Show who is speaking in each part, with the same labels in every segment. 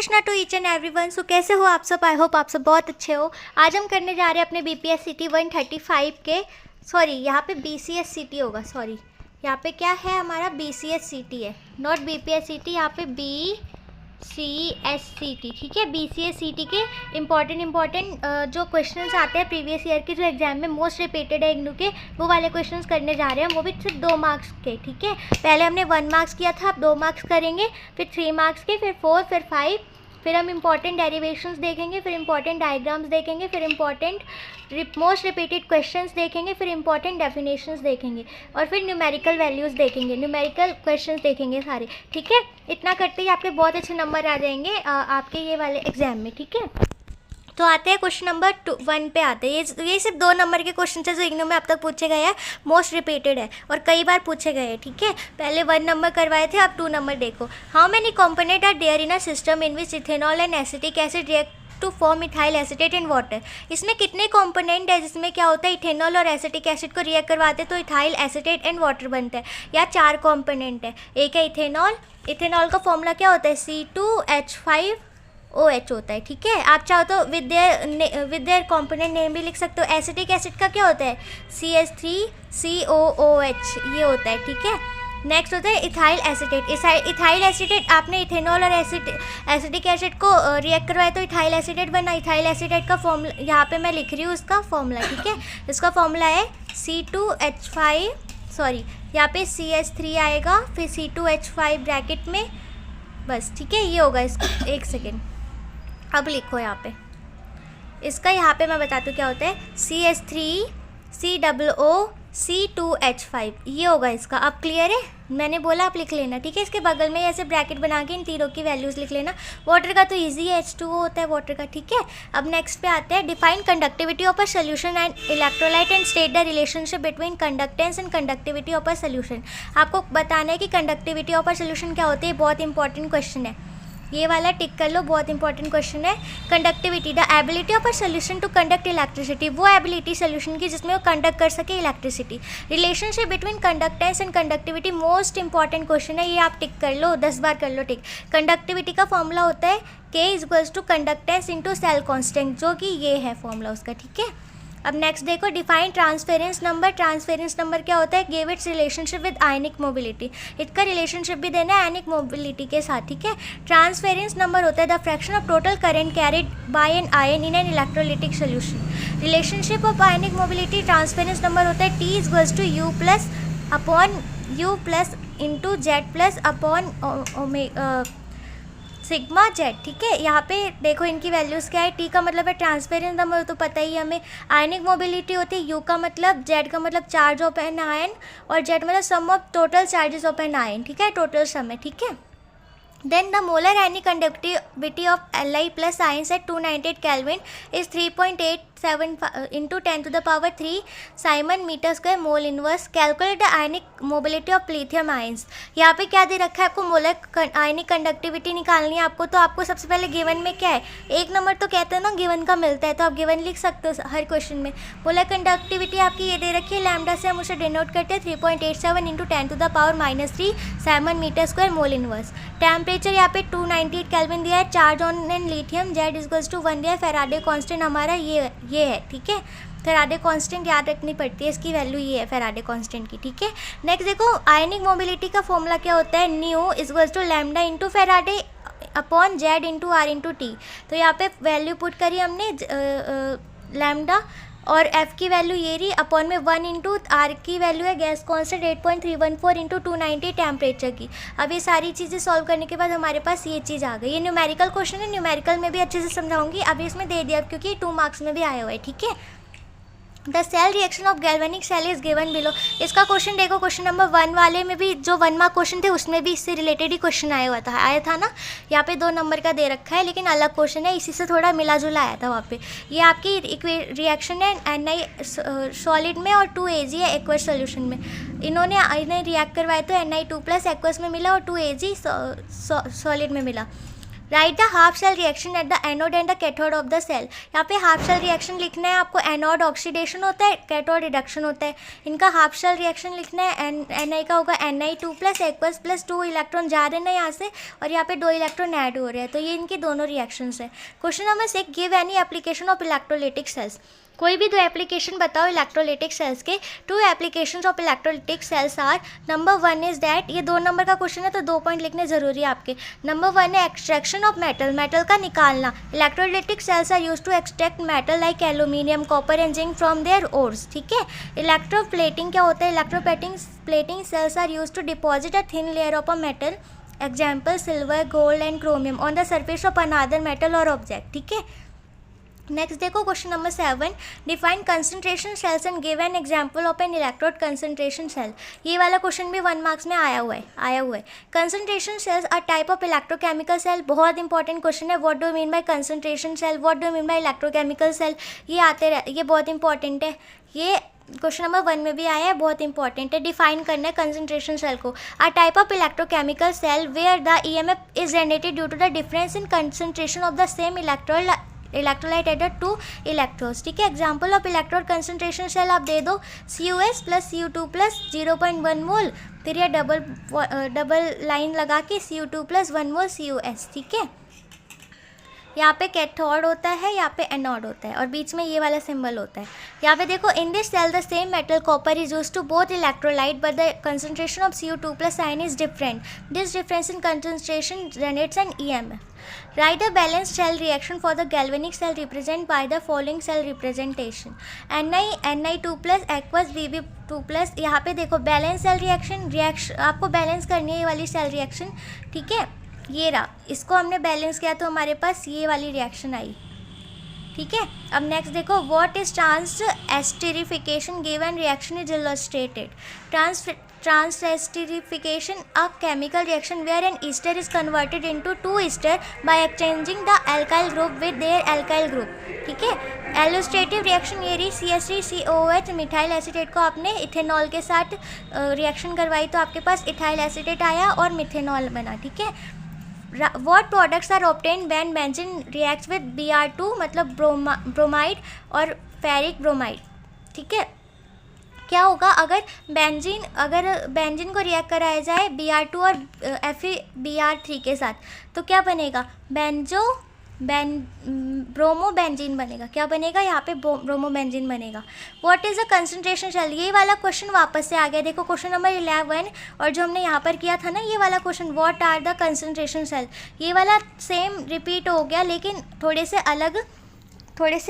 Speaker 1: Krishna to each and everyone. सो कैसे हो आप सब? आई होप आप सब बहुत अच्छे हो। आज हम करने जा रहे हैं अपने BPSCT 135 के, सॉरी यहाँ पे BCSCT होगा, सॉरी यहाँ पे क्या है हमारा BCSCT है, नॉट BPSCT, यहाँ पे BCSCT, ठीक है। BCSCT के इम्पॉर्टेंट जो क्वेश्चंस आते हैं प्रीवियस ईयर के, जो एग्जाम में मोस्ट रिपीटेड है इग्नू के, वो वाले क्वेश्चंस करने जा रहे हैं, वो भी सिर्फ 2 मार्क्स के, ठीक है। पहले हमने 1 मार्क्स किया था, अब 2 मार्क्स करेंगे, फिर 3 मार्क्स के, फिर 4, फिर 5, फिर हम इंपॉर्टेंट डेरिवेशंस देखेंगे, फिर इंपॉर्टेंट डायग्राम्स देखेंगे, फिर इंपॉर्टेंट मोस्ट रिपीटेड क्वेश्चंस देखेंगे, फिर इंपॉर्टेंट डेफिनेशंस देखेंगे, और फिर न्यूमेरिकल वैल्यूज़ देखेंगे, न्यूमेरिकल क्वेश्चंस देखेंगे सारे, ठीक है। इतना करते ही आपके बहुत अच्छे नंबर आ जाएंगे आपके ये वाले एग्जाम में, ठीक है। तो आते हैं क्वेश्चन नंबर 1 पे आते हैं। ये सिर्फ 2 नंबर के क्वेश्चन है जो इग्नू में अब तक पूछे गए हैं, मोस्ट रिपीटेड है और कई बार पूछे गए हैं, ठीक है। पहले 1 नंबर करवाए थे, अब 2 नंबर देखो। How many component are there in a system in which ethanol and acetic acid react to form ethyl acetate in water. इसमें कितने कंपोनेंट है जिसमें क्या होता है, इथेनॉल और एसिटिक एसिड को रिएक्ट करवाते तो इथाइल एसिटेट एंड वाटर बनता है। या 4 कंपोनेंट है। एक है इथेनॉल, इथेनॉल का फॉर्मूला क्या होता है, C2H5OH होता है, ठीक है। आप चाहो तो विद देयर कंपोनेंट नेम भी लिख सकते हो। एसिटिक एसिड का क्या होता है, CH3COOH ये होता है, ठीक है। नेक्स्ट होता है इथाइल एसिटेट। इथाइल एसिटेट आपने इथेनॉल और एसिटिक एसिड को रिएक्ट करवाया तो इथाइल एसिटेट बना। इथाइल एसिटेट का फॉर्मूला यहाँ पे मैं लिख रही हूँ, उसका फॉर्मूला, ठीक है। इसका फॉर्मूला है C2H5, सॉरी यहाँ पे CH3 आएगा, फिर C2H5 ब्रैकेट में, बस, ठीक है। ये होगा इसका, एक सेकेंड, अब लिखो यहाँ पे इसका, यहाँ पे मैं बताती हूँ क्या होता है, CH3COOC2H5 ये होगा इसका। अब क्लियर है, मैंने बोला आप लिख लेना, ठीक है। इसके बगल में ऐसे ब्रैकेट बना के इन तीनों की वैल्यूज़ लिख लेना। वाटर का तो इजी है, H2O होता है वाटर का, ठीक है। अब नेक्स्ट पे आते हैं, define conductivity of a solution and electrolyte and state the relationship between conductance and conductivity of a solution. आपको बताना है कि कंडक्टिविटी ऑफ अ सोल्यूशन क्या होती है, बहुत इंपॉर्टेंट क्वेश्चन है, ये वाला टिक कर लो, बहुत इंपॉर्टेंट क्वेश्चन है। Conductivity, the ability of a solution to conduct electricity, वो एबिलिटी सोल्यूशन की जिसमें वो कंडक्ट कर सके electricity. Relationship between conductance and conductivity, most important question है, ये आप टिक कर लो, 10 बार कर लो टिक। कंडक्टिविटी का फॉर्मूला होता है K = conductance into cell constant, जो कि ये है फॉर्मूला उसका, ठीक है। अब नेक्स्ट देखो, define transference number. Transference number क्या होता है, give its relationship with ionic mobility, इसका रिलेशनशिप भी देना है आयनिक मोबिलिटी के साथ, ठीक है। ट्रांसफेरेंस नंबर होता है the fraction of total current carried by an ion in an electrolytic solution. Relationship of ionic mobility, transference number होता है T = U plus into Z plus upon sigma Z, ठीक है। यहाँ पे देखो इनकी वैल्यूज़ क्या है, T का मतलब है ट्रांसपेरेंस नंबर, तो पता ही हमें। आयनिक मोबिलिटी होती है U का मतलब, जेड का मतलब चार्ज ऑफ एन आयन, और जेड मतलब sum of total charges of an ion, ठीक है, टोटल सम है, ठीक है। Then the molar ionic conductivity of Li plus ions at 298 Kelvin is 3.87 into 10 to the power 3 Simon meter square mole inverse. Calculate the ionic mobility of lithium ions. यहाँ पे क्या दे रखा है आपको, मोलर आयनिक conductivity निकालनी है आपको। तो आपको सबसे पहले गिवन में क्या है, 1 नंबर तो कहते हैं ना गिवन का मिलता है, तो आप गिवन लिख सकते हो हर क्वेश्चन में। मोलर कंडक्टिविटी आपकी ये दे रखी है, लैम्डा से हम उसे डिनोट करते हैं 3.87 into 10 to the power -3 Simon meter square mole inverse. Temperature यहाँ पे 298 केल्विन दिया है। Charge on an lithium, Z = 1 दिया है। फेराडे कांस्टेंट हमारा ये है, ठीक है। फेराडे कांस्टेंट याद रखनी पड़ती है, इसकी वैल्यू ये है फेराडे कांस्टेंट की, ठीक है। नेक्स्ट देखो, आयनिक मोबिलिटी का फॉर्मूला क्या होता है, nu = lambda into Faraday upon Z into R into T. तो यहाँ पे वैल्यू पुट करी हमने, लैम्डा और F की वैल्यू ये रही, अपॉन में 1 इंटू आर की वैल्यू है गैस कॉन्स्टेंट 8.314 इंटू 290 टेम्परेचर की। अब ये सारी चीज़ें सॉल्व करने के बाद हमारे पास ये चीज़ आ गई। ये न्यूमेरिकल क्वेश्चन है, न्यूमेरिकल में भी अच्छे से समझाऊंगी, अभी इसमें दे दिया क्योंकि 2 मार्क्स में भी आया हुआ है, ठीक है। The cell reaction of galvanic cell is given below. इसका क्वेश्चन देखो, क्वेश्चन नंबर 1 वाले में भी जो 1 मार्क क्वेश्चन थे उसमें भी इससे रिलेटेड ही क्वेश्चन आया था ना। यहाँ पे 2 नंबर का दे रखा है, लेकिन अलग क्वेश्चन है, इसी से थोड़ा मिला जुला आया था वहाँ पे। ये आपकी रिएक्शन है Na सॉलिड में और 2Ag है एक्वस सोल्यूशन में। इन्हें रिएक्ट करवाए तो Na2+ एक्वस में मिला और 2Ag सॉलिड में मिला। Write the half cell reaction at the anode and the cathode of the cell. यहाँ पे हाफ शेल रिएक्शन लिखना है आपको, एनोड ऑक्सीडेशन होता है, कैथोड रिडक्शन होता है। इनका हाफ शेल रिएक्शन लिखना है, एन का होगा Ni2 + एक्वस प्लस 2 इलेक्ट्रॉन जा रहे हैं ना यहाँ से, और यहाँ पे 2 इलेक्ट्रॉन ऐड हो रहे हैं, तो ये इनकी दोनों रिएक्शंस है। Question number 6, give any application of electrolytic cells. कोई भी 2 एप्लीकेशन बताओ इलेक्ट्रोलाइटिक सेल्स के। 2 applications of electrolytic cells are, number 1 is that, ये 2 नंबर का क्वेश्चन है तो 2 पॉइंट लिखने जरूरी है आपके। नंबर 1 है एक्सट्रैक्शन ऑफ मेटल, मेटल का निकालना। Electrolytic cells are used to extract metal like aluminium, copper and zinc from their ores, ठीक है। इलेक्ट्रोप्लेटिंग क्या होता है, electroplating cells are used to deposit a thin layer of a metal, example silver, gold and chromium, on the surface of another metal or object, ठीक है। Next देखो question number 7, define concentration cells and give an example of an electrode concentration cell. ये वाला question भी 1 marks में आया हुआ है। Concentration cells are type of electrochemical cell, बहुत इंपॉर्टेंट क्वेश्चन है। What do mean by concentration cell, what do mean by electrochemical cell, ये बहुत इंपॉर्टेंट है। ये क्वेश्चन नंबर 1 में भी आया है, बहुत इंपॉर्टेंट है। डिफाइन करना है कंसंट्रेशन सेल को। A type of electrochemical cell where the EMF is generated due to the difference in concentration of the same electrolyte at 2 electrodes, ठीक है। Example of electrode concentration cell आप दे दो, CuS + Cu2 + 0.1 मोल, फिर यह double line लगा के Cu2 + 1 मोल CuS, ठीक है। यहाँ पे कैथोड होता है, यहाँ पे एनोड होता है, और बीच में ये वाला सिंबल होता है। यहाँ पे देखो, in this cell the same metal copper is used to both electrolyte but the concentration of Cu2 + ion is different. This difference in concentration generates an EMF। Write a balanced cell reaction for the galvanic cell represented by the following cell representation. Ni2 + aqueous Vb2 +। यहाँ पे देखो balance cell reaction आपको balance करनी है, ये वाली cell reaction, ठीक है। ये रहा, इसको हमने बैलेंस किया तो हमारे पास ये वाली रिएक्शन आई, ठीक है। अब नेक्स्ट देखो, what is trans esterification, given reaction is illustrated. Trans-esterification, a chemical reaction where an ester is converted into 2 ester by exchanging the alkyl group with their alkyl group, ठीक है। एलोस्ट्रेटिव reaction ये रही, CH3COOH, methyl acetate को आपने ethanol के साथ reaction करवाई तो आपके पास इथाइल एसीटेट आया और मिथेनॉल बना, ठीक है। What products are obtained when benzene reacts with Br2, मतलब ब्रोमाइड और फेरिक ब्रोमाइड, ठीक है। क्या होगा अगर बेंजीन को रिएक्ट कराया जाए Br2 और FeBr3 के साथ, तो क्या बनेगा, ब्रोमोबेंजीन बनेगा। क्या बनेगा, यहाँ पे ब्रोमोबेंजीन बनेगा। What is the concentration cell, ये वाला क्वेश्चन वापस से आ गया। देखो क्वेश्चन नंबर 11 और जो हमने यहाँ पर किया था ना, ये वाला question, what are the concentration cell, ये वाला सेम रिपीट हो गया, लेकिन थोड़े से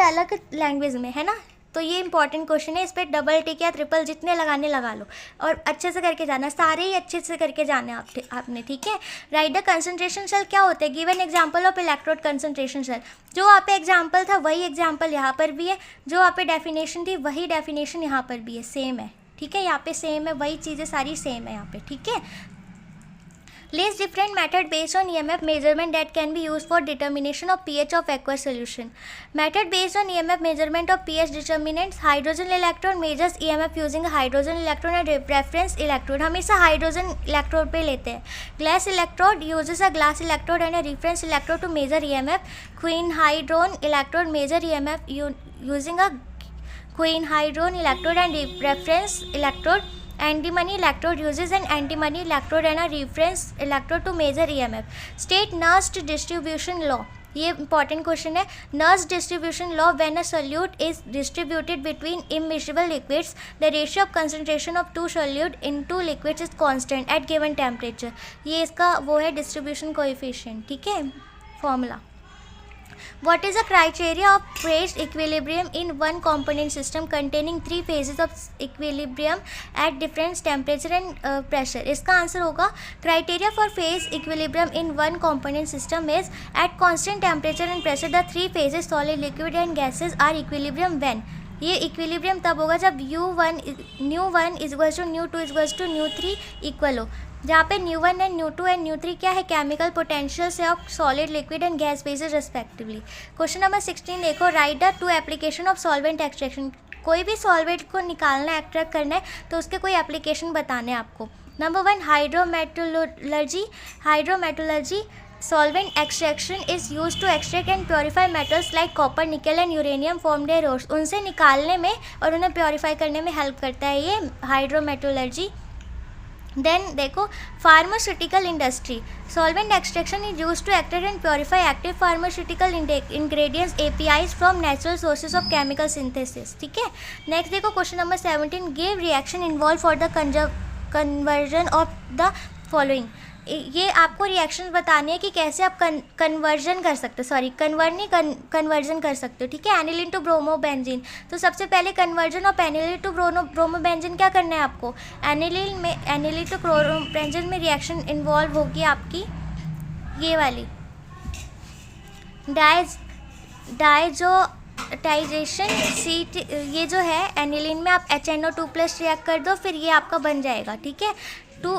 Speaker 1: अलग लैंग्वेज में, है ना। तो ये इंपॉर्टेंट क्वेश्चन है, इस पर डबल टिक या ट्रिपल जितने लगाने लगा लो, और अच्छे से करके जाना, सारे ही अच्छे से करके जाने आपने, ठीक है। राइट द कंसंट्रेशन सेल क्या होते हैं, give an example of electrode concentration cell. जो वहाँ पे एग्जांपल था वही एग्जांपल यहाँ पर भी है, जो वहाँ पे डेफिनेशन थी वही डेफिनेशन यहाँ पर भी है, सेम है, ठीक है। यहाँ पे सेम है, वही चीज़ें सारी सेम है यहाँ पे, ठीक है। List different method based on EMF measurement that can be used for determination of pH of aqueous solution. Method based on EMF measurement of pH determinants. Hydrogen electrode measures EMF using a hydrogen electrode and reference electrode. हमेशा hydrogen electrode पे लेते हैं. Glass electrode uses a glass electrode and a reference electrode to measure EMF. Quinhydron electrode measure EMF using a quinhydron electrode and reference electrode. Antimony electrode uses an antimony electrode and a reference electrode to measure EMF. State Nernst distribution law. ये important question है. Nernst distribution law, when a solute is distributed between immiscible liquids, the ratio of concentration of two solute in two liquids is constant at given temperature. ये इसका वो है distribution coefficient, ठीक है, formula. What is the criteria of phase equilibrium in one component system containing 3 phases of equilibrium at different temperature and pressure? इसका answer होगा criteria for phase equilibrium in one component system is at constant temperature and pressure the 3 phases solid, liquid and gases are equilibrium when. ये equilibrium तब होगा जब u1 = nu2 = nu3 equal हो, जहाँ पे nu1 and nu2 and nu3 क्या है, chemical potential से of solid, liquid and gas basis respectively. Question number 16 देखो, right the 2 application of solvent extraction. कोई भी सॉल्वेंट को निकालना है, एक्सट्रैक्ट करना है, तो उसके कोई एप्लीकेशन बताने हैं आपको. Number 1 hydrometallurgy. Solvent extraction is use to extract and purify metals like copper, nickel and uranium from their ores. उनसे निकालने में और उन्हें प्योरीफाई करने में हेल्प करता है ये हाइड्रोमेटलर्जी। देन देखो pharmaceutical industry, solvent extraction is use to extract and purify active pharmaceutical ingredients APIs from natural sources of chemical synthesis. ठीक है, नेक्स्ट देखो question number 17, give reaction involve for the conversion of the following. ये आपको reaction बतानी है कि कैसे आप कन्वर्जन कर सकते हो, सॉरी कन्वर्ट नहीं कन्वर्जन कर सकते हो। ठीक है, एनिलीन टू ब्रोमोबेंजीन। तो सबसे पहले conversion of aniline to bromobenzene क्या करना है आपको, एनिलीन टू ब्रोमोबेंजीन में रिएक्शन इन्वॉल्व होगी आपकी ये वाली डाइजेशन सीट। ये जो है एनिलीन में आप HNO2+ रिएक्ट कर दो, फिर ये आपका बन जाएगा। ठीक है,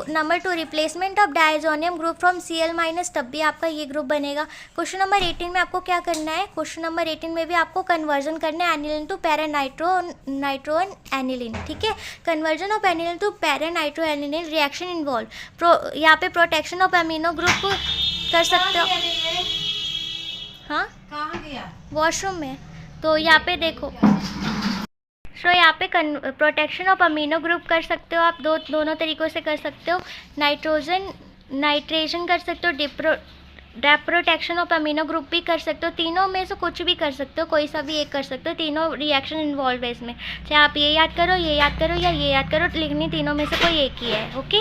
Speaker 1: number 2 replacement of diazonium group from Cl-, तब भी आपका ये ग्रुप बनेगा। क्वेश्चन नंबर 18 में आपको क्या करना है, क्वेश्चन नंबर 18 में भी आपको कन्वर्जन करना है एनिलीन टू पैरानाइट्रो एनिलीन। ठीक है, conversion of aniline to paranitro aniline reaction involve, यहाँ पे प्रोटेक्शन ऑफ अमीनो ग्रुप कर सकते हो। हाँ, कहाँ गया, वॉशरूम में। तो यहाँ पे देखो, सो यहाँ पे प्रोटेक्शन ऑफ अमीनो ग्रुप कर सकते हो आप, दोनों तरीक़ों से कर सकते हो। नाइट्रेशन कर सकते हो, डेप्रोटेक्शन ऑफ अमीनो ग्रुप भी कर सकते हो। तीनों में से कुछ भी कर सकते हो, कोई सा भी एक कर सकते हो। तीनों रिएक्शन इन्वॉल्व है इसमें, चाहे आप ये याद करो, ये याद करो या ये याद करो, लिखनी तीनों में से कोई एक ही है। ओके।